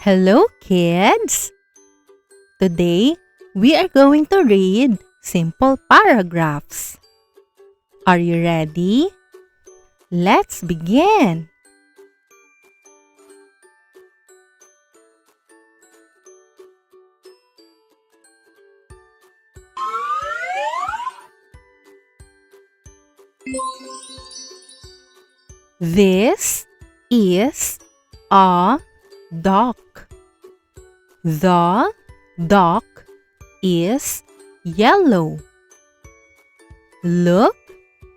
Hello, kids! Today, we are going to read simple paragraphs. Are you ready? Let's begin! This is a duck. The duck is yellow. Look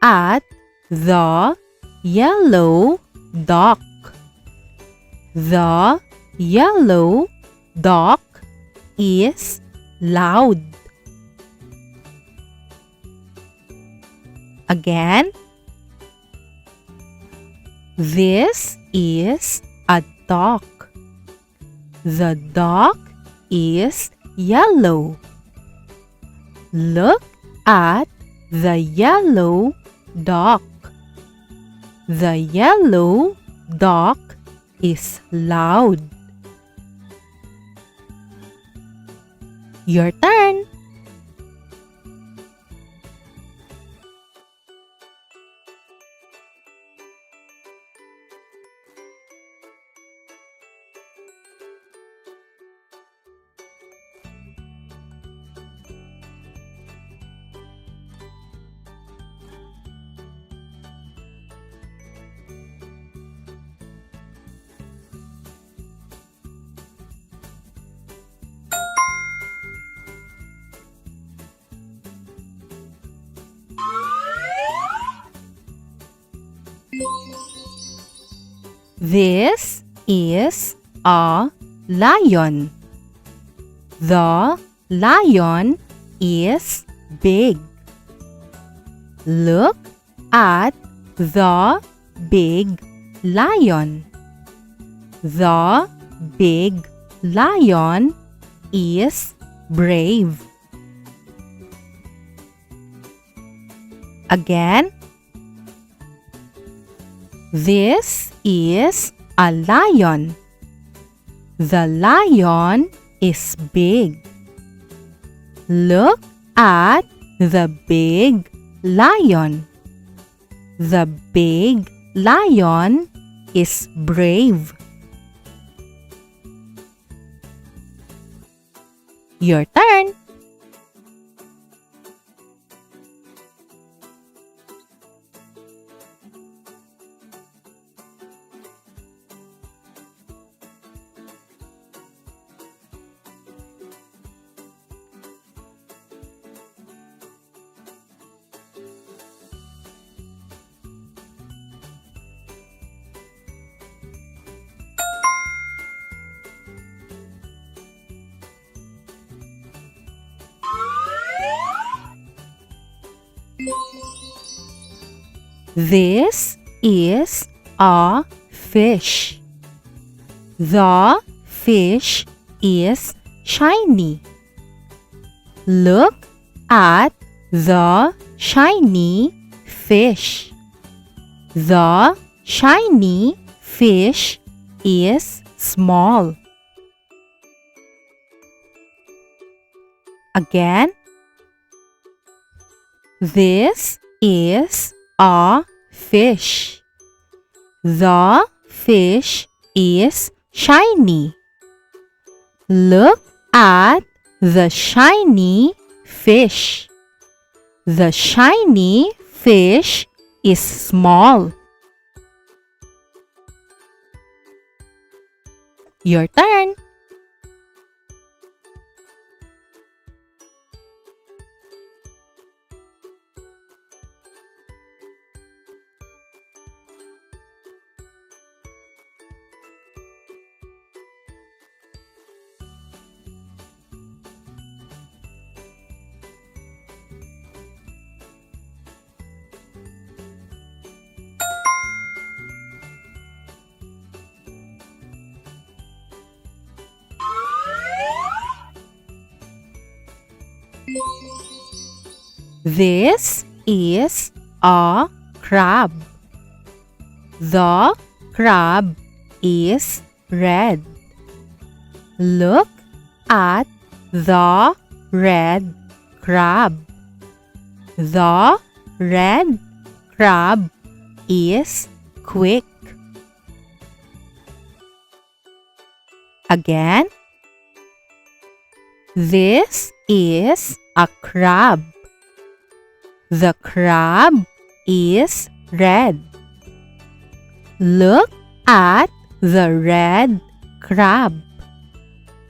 at the yellow duck. The yellow duck is loud. Again. This is a duck. The duck is yellow. Look at the yellow duck. The yellow duck is loud. Your turn. This is a lion. The lion is big. Look at the big lion. The big lion is brave. Again. This is a lion. The lion is big. Look at the big lion. The big lion is brave. Your turn. This is a fish. The fish is shiny. Look at the shiny fish. The shiny fish is small. Again. This is a fish. The fish is shiny. Look at the shiny fish. The shiny fish is small. Your turn. This is a crab. The crab is red. Look at the red crab. The red crab is quick. Again. This is a crab. The crab is red. Look at the red crab.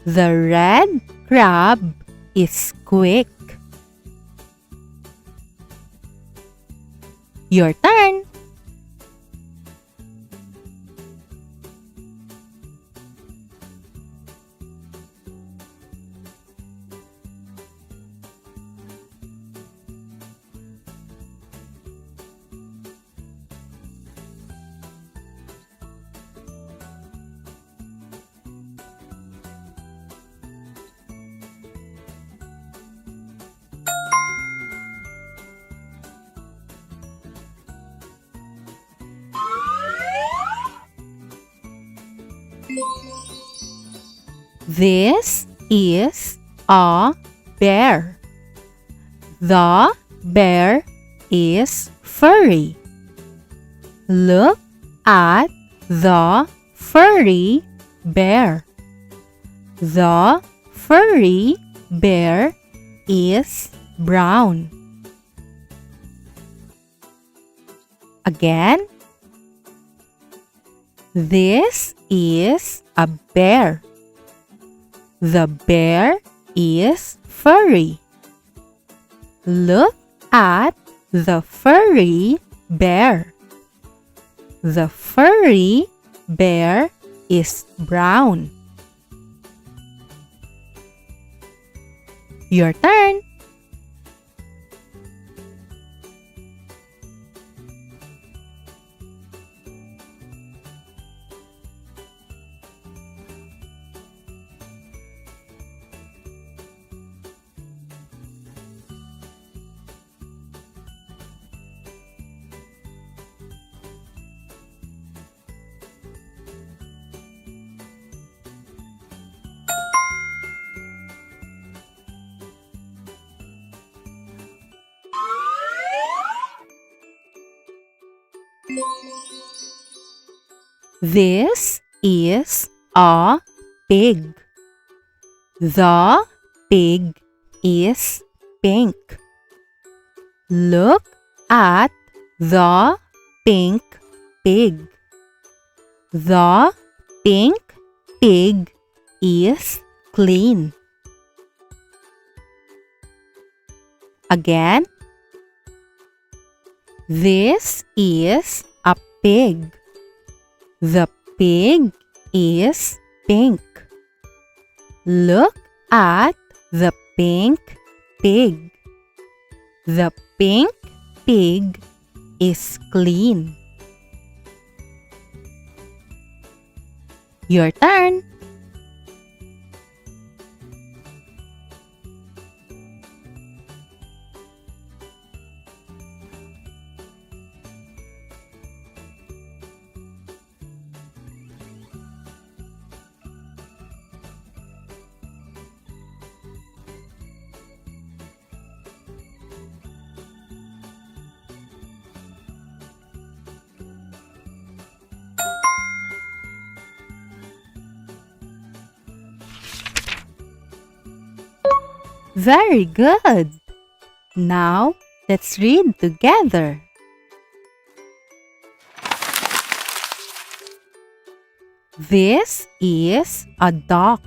The red crab is quick. Your turn. This is a bear. The bear is furry. Look at the furry bear. The furry bear is brown. Again. This is a bear. The bear is furry. Look at the furry bear. The furry bear is brown. Your turn. This is a pig. The pig is pink. Look at the pink pig. The pink pig is clean. Again. This is a pig. The pig is pink. Look at the pink pig. The pink pig is clean. Your turn. Very good. Now, let's read together. This is a duck.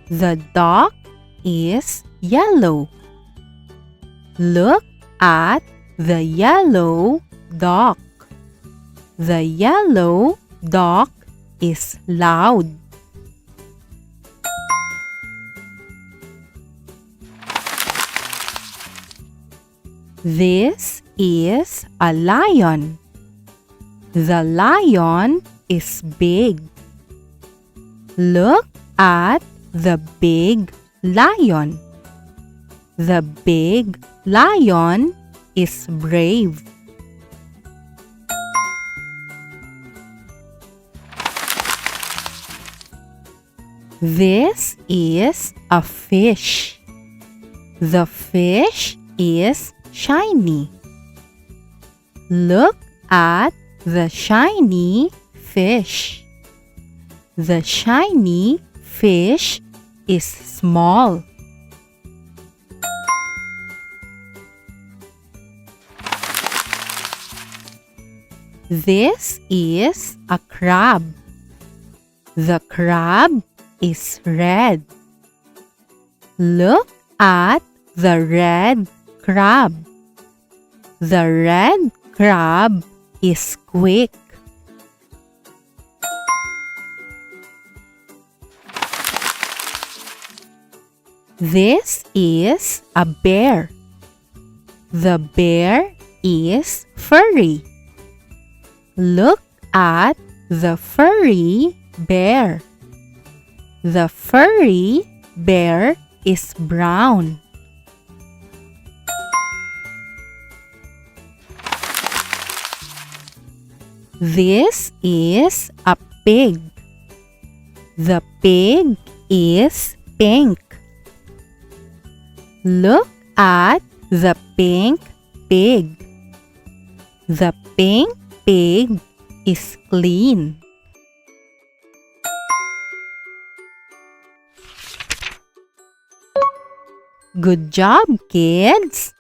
The duck is yellow. Look at the yellow duck. The yellow duck is loud. This is a lion. The lion is big. Look at the big lion. The big lion is brave. This is a fish. The fish is shiny. Look at the shiny fish. The shiny fish is small. This is a crab. The crab is red. Look at the red crab. The red crab is quick. This is a bear. The bear is furry. Look at the furry bear. The furry bear is brown. This is a pig. The pig is pink. Look at the pink pig. The pink pig is clean. Good job, kids!